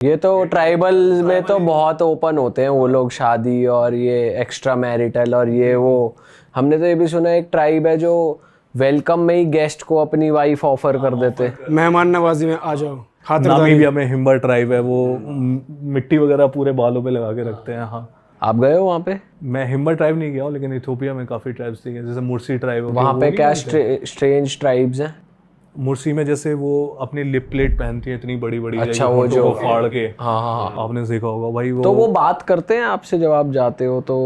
ये तो ट्राइबल में तो बहुत ओपन होते हैं वो लोग, शादी और ये एक्स्ट्रा मैरिटल और ये वो। हमने तो ये भी सुना एक ट्राइब है जो वेलकम में ही गेस्ट को अपनी वाइफ ऑफर कर देते। मेहमान नवाजी में आ जाओ, खातिरदारी। नामीबिया में हिम्बर ट्राइब है, वो मिट्टी वगैरह पूरे बालों पे लगा के रखते हैं। हाँ, आप गए हो वहाँ पे? मैं हिम्बर ट्राइब नहीं गया हूँ, लेकिन इथियोपिया में काफ़ी ट्राइब्स थी, जैसे मुर्सी ट्राइब। वहाँ पे क्या स्ट्रेंज ट्राइब्स हैं? मुर्सी में जैसे वो अपनी लिप प्लेट पहनती है इतनी बड़ी बड़ी, अच्छा, वो जो को फाड़ के। हाँ हाँ हाँ, आपने देखा होगा भाई। तो वो बात करते हैं आपसे जब आप जाते हो तो?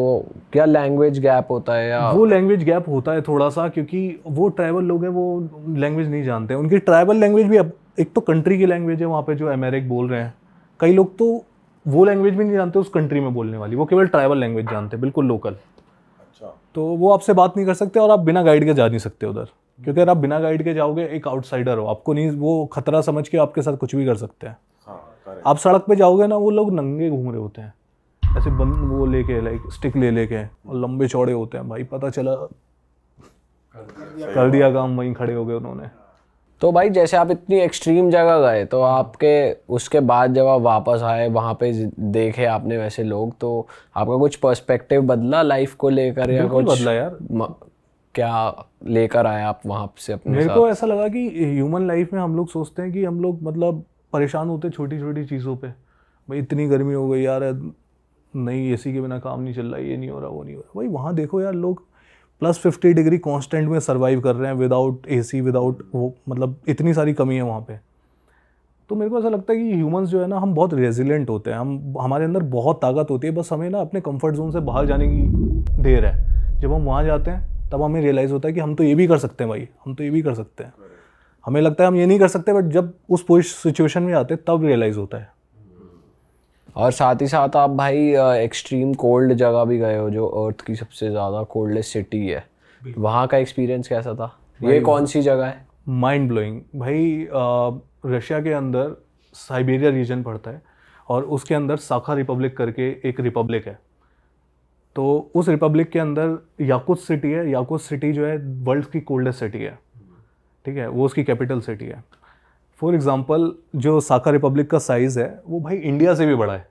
क्या लैंग्वेज गैप होता है या? वो लैंग्वेज गैप होता है थोड़ा सा, क्योंकि वो ट्राइबल लोग हैं, वो लैंग्वेज नहीं जानते हैं। उनकी ट्राइबल लैंग्वेज भी, अब एक तो कंट्री की लैंग्वेज है वहाँ पे जो अमेरिक बोल रहे हैं, कई लोग तो वो लैंग्वेज भी नहीं जानते उस कंट्री में बोलने वाली, वो केवल ट्राइबल लैंग्वेज जानते हैं, बिल्कुल लोकल। अच्छा, तो वो आपसे बात नहीं कर सकते और आप बिना गाइड के जा नहीं सकते उधर, क्योंकि अगर आप बिना गाइड के जाओगे, एक आउटसाइडर हो, आपको नहीं, वो खतरा समझ के आपके साथ कुछ भी कर सकते हैं। आप सड़क पे जाओगे ना, वो लोग नंगे घूम रहे होते हैं ऐसे, बंद वो लेके, लाइक स्टिक ले लेके, और लंबे चौड़े होते हैं भाई, पता चला कर दिया काम, वहीं खड़े हो गए उन्होंने। तो भाई जैसे आप इतनी एक्सट्रीम जगह गए, तो आपके उसके बाद जब आप वापस आए वहाँ पे देखे आपने वैसे लोग, तो आपका कुछ पर्सपेक्टिव बदला लाइफ को लेकर या कुछ बदला यार। क्या लेकर आए आप वहाँ से अपने मेरे साथ? को ऐसा लगा कि ह्यूमन लाइफ में हम लोग सोचते हैं कि हम लोग मतलब परेशान होते हैं छोटी छोटी चीज़ों पे। भाई इतनी गर्मी हो गई यार, नहीं एसी के बिना काम नहीं चल रहा, ये नहीं हो रहा, वो नहीं हो रहा। भाई वहाँ देखो यार, लोग +50 डिग्री कांस्टेंट में सर्वाइव कर रहे हैं, विदाउट एसी, विदाउट वो, मतलब इतनी सारी कमी है वहाँ पे। तो मेरे को ऐसा लगता है कि ह्यूमंस जो है ना, हम बहुत रेजिलेंट होते हैं, हमारे अंदर बहुत ताकत होती है, बस हमें ना अपने कंफर्ट जोन से बाहर जाने की देर है। जब हम वहाँ जाते हैं तब हमें रियलाइज़ होता है कि हम तो ये भी कर सकते हैं भाई, हम तो ये भी कर सकते हैं। हमें लगता है हम ये नहीं कर सकते, बट जब उस सिचुएशन में आते हैं तब रियलाइज़ होता है। और साथ ही साथ आप भाई एक्सट्रीम कोल्ड जगह भी गए हो, जो अर्थ की सबसे ज़्यादा कोल्डेस्ट सिटी है। वहाँ का एक्सपीरियंस कैसा था? ये कौन सी जगह है? माइंड ब्लोइंग भाई। रशिया के अंदर साइबेरिया रीजन पड़ता है, और उसके अंदर साखा रिपब्लिक करके एक रिपब्लिक है। तो उस रिपब्लिक के अंदर याकुत सिटी है। याकुत सिटी जो है वर्ल्ड की कोल्डेस्ट सिटी है, ठीक है, वो उसकी कैपिटल सिटी है। फॉर एग्जांपल, जो साखा रिपब्लिक का साइज़ है वो भाई इंडिया से भी बड़ा है।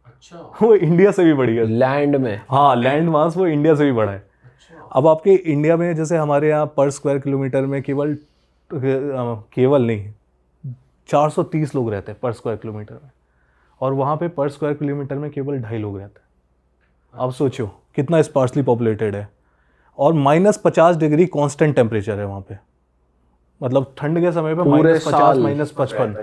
अच्छा, वो इंडिया से भी बड़ी है लैंड में? हाँ, लैंड मास वो इंडिया से भी बड़ा है। अच्छा। अब आपके इंडिया में जैसे हमारे यहाँ पर स्क्वायर किलोमीटर में केवल नहीं 430 लोग रहते हैं पर स्क्वायर किलोमीटर में, और वहाँ पे पर स्क्वायर किलोमीटर में केवल 2.5 लोग रहते हैं। आप सोचो कितना स्पार्सली पॉपुलेटेड है, और -50 डिग्री कांस्टेंट टेम्परेचर है वहाँ पे। मतलब ठंड के समय पे -50 -55।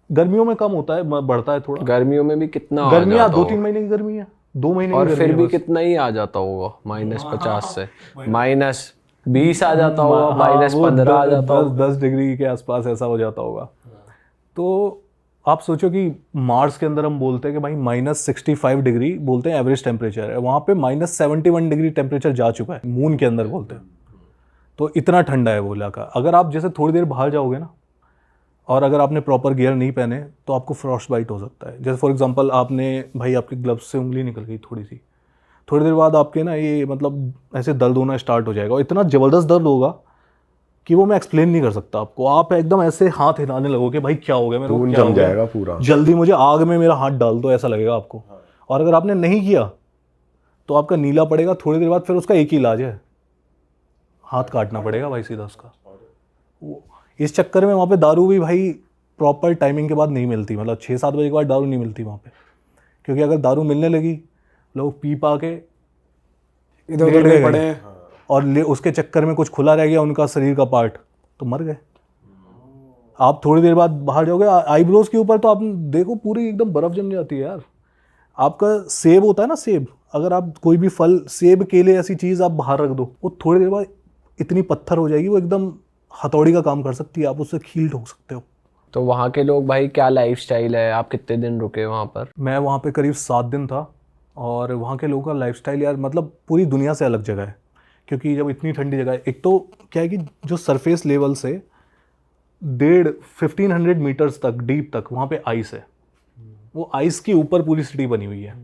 गर्मियों में कम होता है, बढ़ता है थोड़ा। गर्मियों में भी कितना? गर्मियाँ 2-3 महीने की गर्मी है, 2 महीने और की फिर गर्मी भी कितना ही आ जाता होगा, -50 से -20 आ जाता होगा, -15 आ जाता होगा, 10 डिग्री के आसपास ऐसा हो जाता होगा। तो आप सोचो कि मार्स के अंदर हम बोलते हैं कि भाई -65 डिग्री बोलते हैं एवरेज टेम्परेचर है, वहाँ पे -71 डिग्री टेम्परेचर जा चुका है, मून के अंदर बोलते हैं। तो इतना ठंडा है वो इलाका। अगर आप जैसे थोड़ी देर बाहर जाओगे ना, और अगर आपने प्रॉपर गियर नहीं पहने, तो आपको फ्रॉस्ट बाइट हो सकता है। जैसे फॉर एग्जांपल, आपने भाई आपके ग्लव्स से उंगली निकल गई थोड़ी सी, थोड़ी देर बाद आपके ना ये मतलब ऐसे दर्द होना स्टार्ट हो जाएगा, और इतना ज़बरदस्त दर्द होगा कि वो मैं एक्सप्लेन नहीं कर सकता आपको। आप एकदम ऐसे हाथ हिलाने लगोगे, भाई क्या हो गया मेरे को, क्या जम जाएगा पूरा, जल्दी मुझे आग में मेरा हाथ डाल दो, ऐसा लगेगा आपको। और अगर आपने नहीं किया तो आपका नीला पड़ेगा थोड़ी देर बाद। फिर उसका एक ही इलाज है, हाथ काटना पड़ेगा भाई सीधा उसका। इस चक्कर में वहाँ पे दारू भी भाई प्रॉपर टाइमिंग के बाद नहीं मिलती, मतलब 6-7 बजे के बाद दारू नहीं मिलती वहाँ पे, क्योंकि अगर दारू मिलने लगी, लोग पी पा के इधर उधर पड़े हैं, और उसके चक्कर में कुछ खुला रह गया उनका शरीर का पार्ट, तो मर गए। आप थोड़ी देर बाद बाहर जाओगे, आईब्रोज के ऊपर तो आप देखो पूरी एकदम बर्फ़ जम जाती है यार। आपका सेब होता है ना, सेब, अगर आप कोई भी फल, सेब, केले, ऐसी चीज़ आप बाहर रख दो, वो थोड़ी देर बाद इतनी पत्थर हो जाएगी, वो एकदम हथौड़ी का काम कर सकती है, आप उससे खील ठोक सकते हो। तो वहाँ के लोग भाई क्या लाइफस्टाइल है? आप कितने दिन रुके वहाँ पर? मैं वहाँ पे करीब 7 दिन था, और वहाँ के लोगों का लाइफस्टाइल यार मतलब पूरी दुनिया से अलग जगह है। क्योंकि जब इतनी ठंडी जगह है, एक तो क्या है कि जो सरफेस लेवल से 1500 मीटर्स तक डीप तक वहाँ पे आइस है, वो आइस के ऊपर पूरी सिटी बनी हुई है।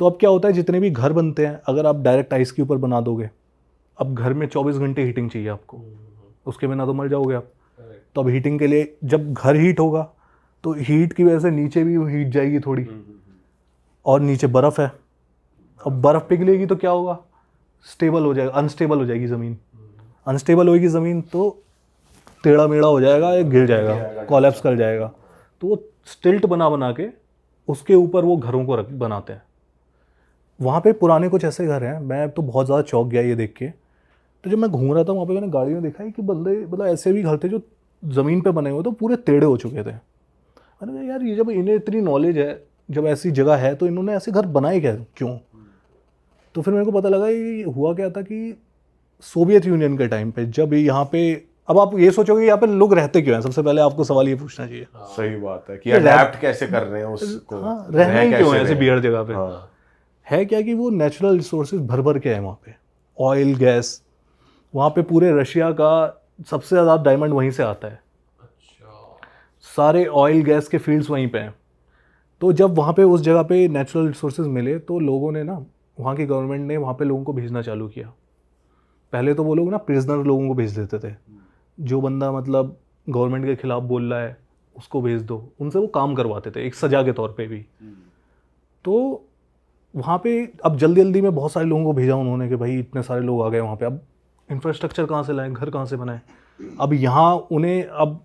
तो अब क्या होता है, जितने भी घर बनते हैं, अगर आप डायरेक्ट आइस के ऊपर बना दोगे, अब घर में 24 घंटे हीटिंग चाहिए आपको, उसके बिना तो मर जाओगे आप। तो अब हीटिंग के लिए जब घर हीट होगा, तो हीट की वजह से नीचे भी हीट जाएगी थोड़ी, और नीचे बर्फ़ है। अब बर्फ़ पिघलेगी तो क्या होगा, स्टेबल हो जाएगा, अनस्टेबल हो जाएगी ज़मीन। अनस्टेबल होगी ज़मीन तो टेढ़ा मेढ़ा हो जाएगा, या गिर जाएगा, कोलैप्स कर जाएगा। तो वो स्टिल्ट बना बना के उसके ऊपर वो घरों को बनाते हैं। वहाँ पे पुराने कुछ ऐसे घर हैं, मैं तो बहुत ज़्यादा चौंक गया ये देख के। तो जब मैं घूम रहा था वहाँ पे, मैंने गाड़ी में देखा है कि बंदे मतलब ऐसे भी घर थे जो ज़मीन पे बने हुए तो पूरे टेढ़े हो चुके थे। मैंने कहा यार, ये जब इन्हें इतनी नॉलेज है, जब ऐसी जगह है, तो इन्होंने ऐसे घर बनाए क्या, क्यों? तो फिर मेरे को पता लगा ये हुआ क्या था कि सोवियत यूनियन के टाइम पे, जब यहाँ पे, अब आप ये सोचोगे यहाँ पे लोग रहते क्यों हैं, सबसे पहले आपको सवाल ये पूछना चाहिए। सही बात है कि अडैप्ट कैसे कर रहे हैं उसको, हाँ, रहना ही क्यों है ऐसे बियर जगह पे। हाँ। है क्या कि वो नेचुरल रिसोर्सेज भर भर के है वहाँ पे, ऑयल, गैस। वहाँ पे पूरे रशिया का सबसे ज़्यादा डायमंड वहीं से आता है। सारे ऑयल गैस के फील्ड्स वहीं पे हैं। तो जब वहाँ पे उस जगह पे नेचुरल रिसोर्सेज मिले तो लोगों ने ना, वहाँ की गवर्नमेंट ने वहाँ पे लोगों को भेजना चालू किया। पहले तो वो लोग ना प्रिजनर लोगों को भेज देते थे, जो बंदा मतलब गवर्नमेंट के खिलाफ बोल रहा है उसको भेज दो, उनसे वो काम करवाते थे एक सजा के तौर पे भी। तो वहाँ पे अब जल्दी जल्दी में बहुत सारे लोगों को भेजा उन्होंने कि भाई इतने सारे लोग आ गए वहाँ पे, अब इंफ्रास्ट्रक्चर कहाँ से लाएं, घर कहाँ से बनाएं। अब यहाँ उन्हें अब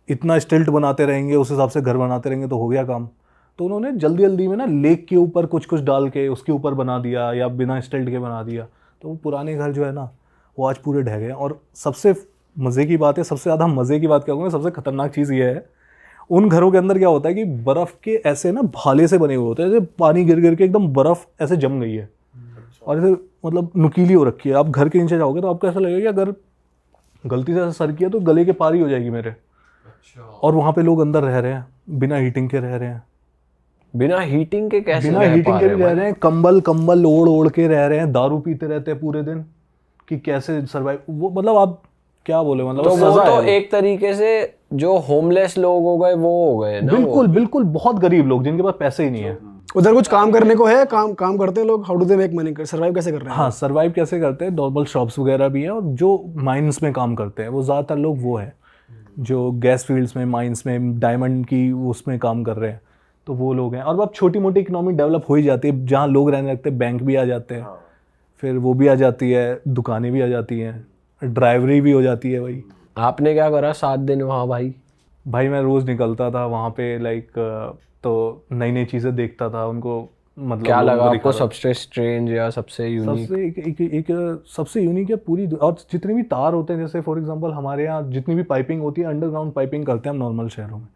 इतना स्टिल्ट बनाते रहेंगे, उस हिसाब से घर बनाते रहेंगे तो हो गया काम। तो उन्होंने जल्दी जल्दी में ना लेक के ऊपर कुछ कुछ डाल के उसके ऊपर बना दिया, या बिना स्टिल्ट के बना दिया। तो वो पुराने घर जो है ना वो आज पूरे ढह गए। और सबसे मज़े की बात है, सबसे ज़्यादा मज़े की बात क्या कहूँगा, सबसे खतरनाक चीज़ ये है, उन घरों के अंदर क्या होता है कि बर्फ़ के ऐसे ना भाले से बने हुए होते हैं, जैसे पानी गिर गिर के एकदम बर्फ़ ऐसे जम गई है और ऐसे मतलब नुकीली हो रखी है। आप घर के नीचे जाओगे तो आपको ऐसा लगेगा कि अगर गलती से ऐसा सर किया तो गले के पार ही हो जाएगी मेरे। और वहाँ पे लोग अंदर रह रहे हैं, बिना हीटिंग के रह रहे हैं। बिना हीटिंग के कैसे बिना हीटिंग के भी रह रहे हैं, कंबल ओढ़ ओढ़ के रह रहे हैं, दारू पीते रहते हैं पूरे दिन कि कैसे सर्वाइव। वो मतलब आप क्या बोले, मतलब तो वो सजा तो है वो। एक तरीके से जो होमलेस लोग हो गए वो हो गए ना। बिल्कुल बिल्कुल, बहुत गरीब लोग जिनके पास पैसे ही नहीं है। उधर कुछ काम करने को है, काम करते हैं लोग। How do they make money, survive कैसे कर रहे हैं? हाँ, सर्वाइव कैसे करते हैं, नॉर्मल शॉप्स वगैरह भी हैं, और जो माइंस में काम करते हैं वो ज़्यादातर लोग वो हैं जो गैस फील्ड्स में, माइंस में, डायमंड की उसमें काम कर रहे हैं, तो वो लोग हैं। और अब छोटी मोटी इकोनॉमी डेवलप हो ही जाती है, जहाँ लोग रहने लगते हैं, बैंक भी आ जाते हैं, फिर वो भी आ जाती है, दुकानें भी आ जाती हैं, ड्राइवरी भी हो जाती है। भाई आपने क्या करा 7 दिन वहाँ भाई? मैं रोज़ निकलता था वहाँ पे, लाइक तो नई नई चीज़ें देखता था उनको। मतलब क्या लोगों लगा को आपको दिखाता था। सबसे स्ट्रेंज या सबसे यूनिक? सबसे एक सबसे यूनिक है पूरी, और जितने भी तार होते हैं, जैसे फॉर एग्जांपल हमारे यहाँ जितनी भी पाइपिंग होती है, अंडरग्राउंड पाइपिंग करते हैं हम नॉर्मल शहरों में।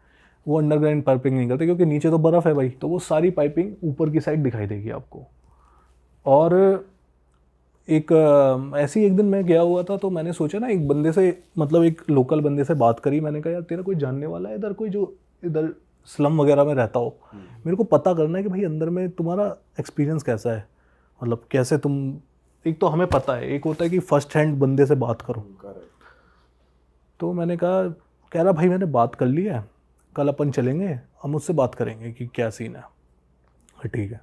वो अंडरग्राउंड पाइपिंग नहीं करते क्योंकि नीचे तो बर्फ़ है भाई, तो वो सारी पाइपिंग ऊपर की साइड दिखाई देगी आपको। और एक ऐसी एक दिन मैं गया हुआ था, तो मैंने सोचा ना एक बंदे से, मतलब एक लोकल बंदे से बात करी। मैंने कहा यार तेरा कोई जानने वाला है इधर, कोई जो इधर स्लम वगैरह में रहता हो, मेरे को पता करना है कि भाई अंदर में तुम्हारा एक्सपीरियंस कैसा है, मतलब कैसे तुम, एक तो हमें पता है, एक होता है कि फर्स्ट हैंड बंदे से बात करो। तो मैंने कह रहा भाई मैंने बात कर ली है, कल अपन चलेंगे, हम मुझसे बात करेंगे कि क्या सीन है। ठीक है।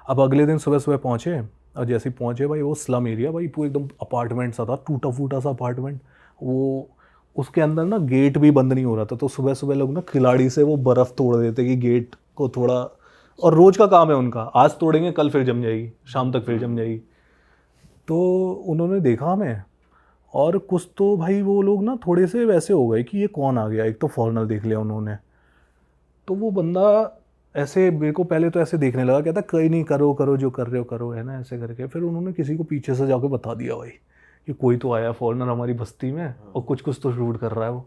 अब अगले दिन सुबह सुबह पहुँचे, और जैसे ही पहुँचे भाई वो स्लम एरिया, भाई पूरा एकदम अपार्टमेंट सा था, टूटा फूटा सा अपार्टमेंट। वो उसके अंदर ना गेट भी बंद नहीं हो रहा था, तो सुबह सुबह लोग ना खिलाड़ी से वो बर्फ़ तोड़ देते कि गेट को थोड़ा, और रोज़ का काम है उनका, आज तोड़ेंगे कल फिर जम जाएगी, शाम तक फिर जम जाएगी। तो उन्होंने देखा हमें, और कुछ तो भाई वो लोग ना थोड़े से वैसे हो गए कि ये कौन आ गया, एक तो फॉरेनर देख लिया उन्होंने। तो वो बंदा ऐसे मेरे को पहले तो ऐसे देखने लगा, कहता कहीं नहीं, करो करो जो कर रहे हो करो, है ना, ऐसे करके। फिर उन्होंने किसी को पीछे से जाके बता दिया भाई कि कोई तो आया फॉरेनर हमारी बस्ती में और कुछ कुछ तो शूट कर रहा है वो।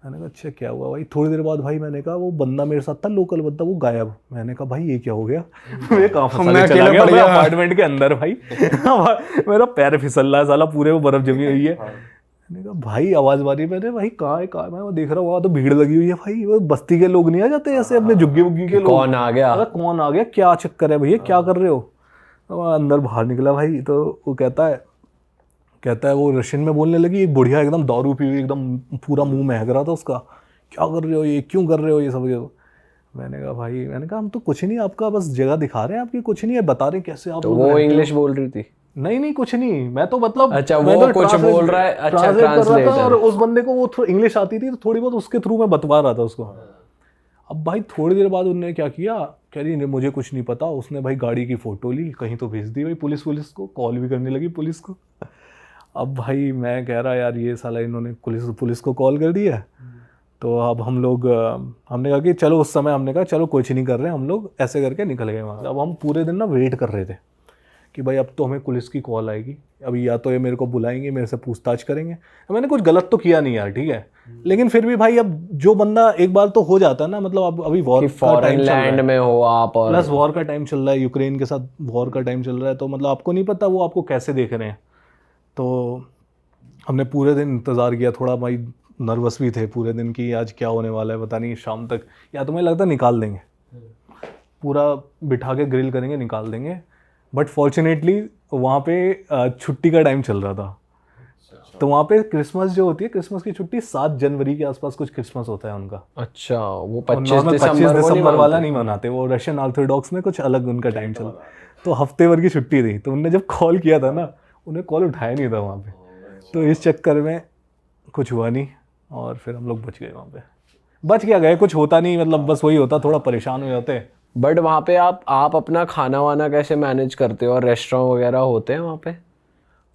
मैंने कहा अच्छा क्या हुआ भाई? थोड़ी देर बाद भाई मैंने कहा वो बंदा मेरे साथ था, लोकल बंदा, वो गायब। मैंने कहा भाई ये क्या हो गया? मैं कहाँ फंसा के चला गया मैं अपार्टमेंट के अंदर भाई। मेरा पैर फिसल रहा है साला, पूरे वो बर्फ जमी हुई है। मैंने कहा भाई आवाज़ मारी मैंने, भाई कहाँ है? मैं देख रहा हूँ तो भीड़ लगी हुई है भाई, वो बस्ती के लोग नहीं आ जाते ऐसे अपने झुग्गी वुग्गी के लोग, कौन आ गया? कौन आ गया, क्या चक्कर है भैया, क्या कर रहे हो? तो अंदर बाहर निकला भाई, तो वो कहता है वो रशियन में बोलने लगी, एक बुढ़िया एकदम दारू पी हुई, एकदम पूरा मुंह महक रहा था उसका, क्या कर रहे हो ये, क्यों कर रहे हो ये सब? मैंने कहा हम तो कुछ नहीं, आपका बस जगह दिखा रहे हैं, आपकी कुछ नहीं है, बता रहे कैसे आप। तो वो इंग्लिश बोल रही थी? नहीं कुछ नहीं, मैं तो मतलब अच्छा मैं वो तो कुछ बोल रहा है, अच्छा ट्रांसलेट कर रहा था, और ट्रांसलेटर। उस बंदे को वो इंग्लिश आती थी तो थोड़ी बहुत उसके थ्रू मैं बतवा रहा था उसको। अब भाई थोड़ी देर बाद उन्होंने क्या किया, कह रही नहीं मुझे कुछ नहीं पता, उसने भाई गाड़ी की फ़ोटो ली, कहीं तो भेज दी भाई पुलिस को, कॉल भी करने लगी पुलिस को। अब भाई मैं कह रहा यार ये साला इन्होंने पुलिस को कॉल कर दिया। तो अब हम लोग हमने कहा कि चलो, उस समय हमने कहा चलो कुछ नहीं कर रहे, हम लोग ऐसे करके निकल गए वहाँ से। अब हम पूरे दिन ना वेट कर रहे थे कि भाई अब तो हमें पुलिस की कॉल आएगी, अभी या तो ये मेरे को बुलाएंगे, मेरे से पूछताछ करेंगे। मैंने कुछ गलत तो किया नहीं यार, ठीक है, लेकिन फिर भी भाई अब जो बंदा एक बार तो हो जाता है ना, मतलब अब अभी वॉर का टाइम चल रहा है, लैंड में हो आप, और प्लस वॉर का टाइम चल रहा है, यूक्रेन के साथ वॉर का टाइम चल रहा है, तो मतलब आपको नहीं पता वो आपको कैसे देख रहे हैं। तो हमने पूरे दिन इंतज़ार किया, थोड़ा भाई नर्वस भी थे पूरे दिन की आज क्या होने वाला है, पता नहीं शाम तक या तो मुझे लगता निकाल देंगे, पूरा बिठा के ग्रिल करेंगे, निकाल देंगे। बट फॉर्चुनेटली वहाँ पे छुट्टी का टाइम चल रहा था, तो वहाँ पे क्रिसमस जो होती है, क्रिसमस की छुट्टी 7 जनवरी के आसपास कुछ क्रिसमस होता है उनका। अच्छा, वो और 25 नॉर्मल 25 दिसंबर दिसंबर वाला नहीं मनाते, वो रशियन ऑर्थोडॉक्स में कुछ अलग उनका टाइम चल। तो हफ्ते भर की छुट्टी थी, तो उनने जब कॉल किया था ना, उन्हें कॉल उठाया नहीं था वहाँ पे, तो इस चक्कर में कुछ हुआ नहीं और फिर हम लोग बच गए वहाँ पे। बच क्या गए, कुछ होता नहीं, मतलब बस वही होता, थोड़ा परेशान हो जाते। बट वहाँ पे आप अपना खाना वाना कैसे मैनेज करते हो, और रेस्टोरेंट वगैरह होते हैं वहाँ पे?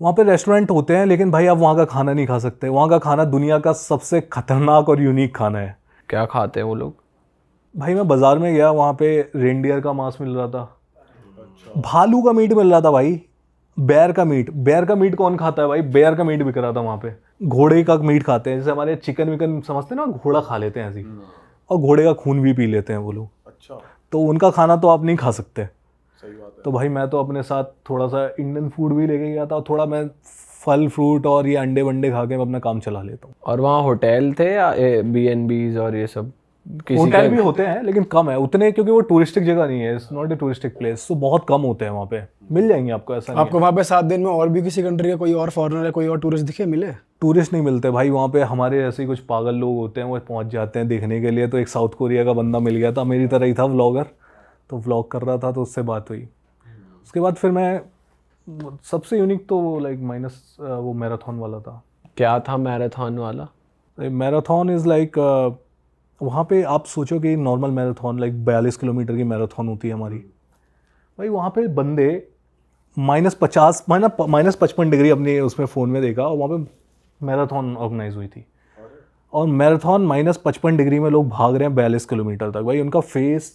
वहाँ पे रेस्टोरेंट होते हैं, लेकिन भाई आप वहाँ का खाना नहीं खा सकते। वहाँ का खाना दुनिया का सबसे खतरनाक और यूनिक खाना है। क्या खाते हैं वो लोग? भाई मैं बाज़ार में गया, वहाँ पे रेंडियर का मांस मिल रहा था, भालू का मीट मिल रहा था भाई, बेयर का मीट कौन खाता है भाई, बेयर का मीट बिक रहा था वहाँ पे। घोड़े का मीट खाते हैं, जैसे हमारे चिकन विकन समझते हैं ना, घोड़ा खा लेते हैं ऐसे, और घोड़े का खून भी पी लेते हैं वो लोग। अच्छा, तो उनका खाना तो आप नहीं खा सकते। सही बात है। तो भाई मैं तो अपने साथ थोड़ा सा इंडियन फूड भी लेके गया था, और थोड़ा मैं फल फ्रूट और ये अंडे वंडे खा के मैं अपना काम चला लेता हूँ। और वहाँ होटल थे या BNBs और ये सब? होटल भी होते हैं लेकिन कम है उतने, क्योंकि वो टूरिस्टिक जगह नहीं है, it's not a touristic place, तो बहुत कम होते हैं वहाँ पे। मिल जाएंगे आपको, ऐसा नहीं आपको वहाँ पे 7 दिन में और भी किसी कंट्री का कोई और फॉरेनर या कोई और टूरिस्ट दिखे मिले? टूरिस्ट नहीं मिलते भाई वहाँ पे, हमारे ऐसे ही कुछ पागल लोग होते हैं, वो पहुँच जाते हैं देखने के लिए। तो एक साउथ कोरिया का बंदा मिल गया था, मेरी तरह ही था, व्लॉगर, तो व्लॉग कर रहा था, तो उससे बात हुई। उसके बाद फिर मैं सबसे यूनिक तो लाइक माइनस वो मैराथन वाला था। क्या था मैराथन वाला? मैराथन इज़ लाइक वहाँ पे आप सोचो कि नॉर्मल मैराथन लाइक 42 किलोमीटर की मैराथन होती है हमारी, भाई वहाँ पे बंदे -55 डिग्री अपने उसमें फ़ोन में देखा, और वहाँ पे मैराथन ऑर्गेनाइज हुई थी, और मैराथन -55 डिग्री में लोग भाग रहे हैं 42 किलोमीटर तक। भाई उनका फेस,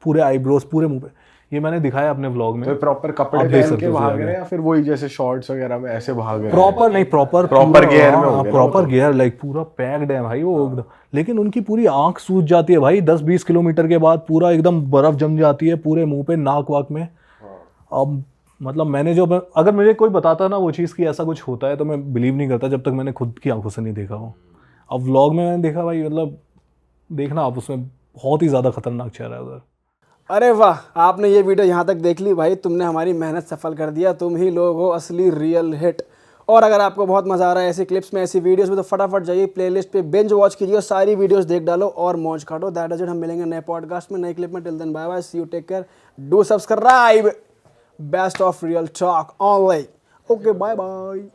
पूरे आईब्रोज, पूरे मुंह पे, ये मैंने दिखाया अपने व्लॉग में। तो प्रॉपर कपड़े आप देख पहन सकते के हो भाग जाके। रहे हैं या फिर वही जैसे शॉर्ट्स वगैरह में ऐसे भाग रहे हैं? प्रॉपर नहीं, प्रॉपर gear में हो गया ना प्रॉपर गियर, लाइक पूरा पैक्ड है भाई वो एकदम। लेकिन उनकी पूरी आंख सूज जाती है भाई 10-20 किलोमीटर के बाद, पूरा एकदम बर्फ जम जाती है पूरे मुंह पे, नाक वाक में। अब मतलब मैंने जो, अगर मुझे कोई बताता ना वो चीज़ कि ऐसा कुछ होता है, तो मैं बिलीव नहीं करता जब तक मैंने खुद की आंखों से नहीं देखा हो। अब व्लॉग में मैंने देखा भाई, मतलब देखना आप, उसमें बहुत ही ज़्यादा खतरनाक चेहरा है उधर। अरे वाह, आपने ये वीडियो यहाँ तक देख ली भाई, तुमने हमारी मेहनत सफल कर दिया, तुम ही लोग हो असली रियल हिट। और अगर आपको बहुत मज़ा आ रहा है ऐसी क्लिप्स में, ऐसी वीडियोस में, तो फटाफट जाइए प्लेलिस्ट पे बिंज वॉच कीजिए और सारी वीडियोस देख डालो और मौज काटो। दैट इज इट, हम मिलेंगे नए पॉडकास्ट में, नई क्लिप में। Till then bye bye, see you, take care, do subscribe, best of real talk online. Okay, bye bye.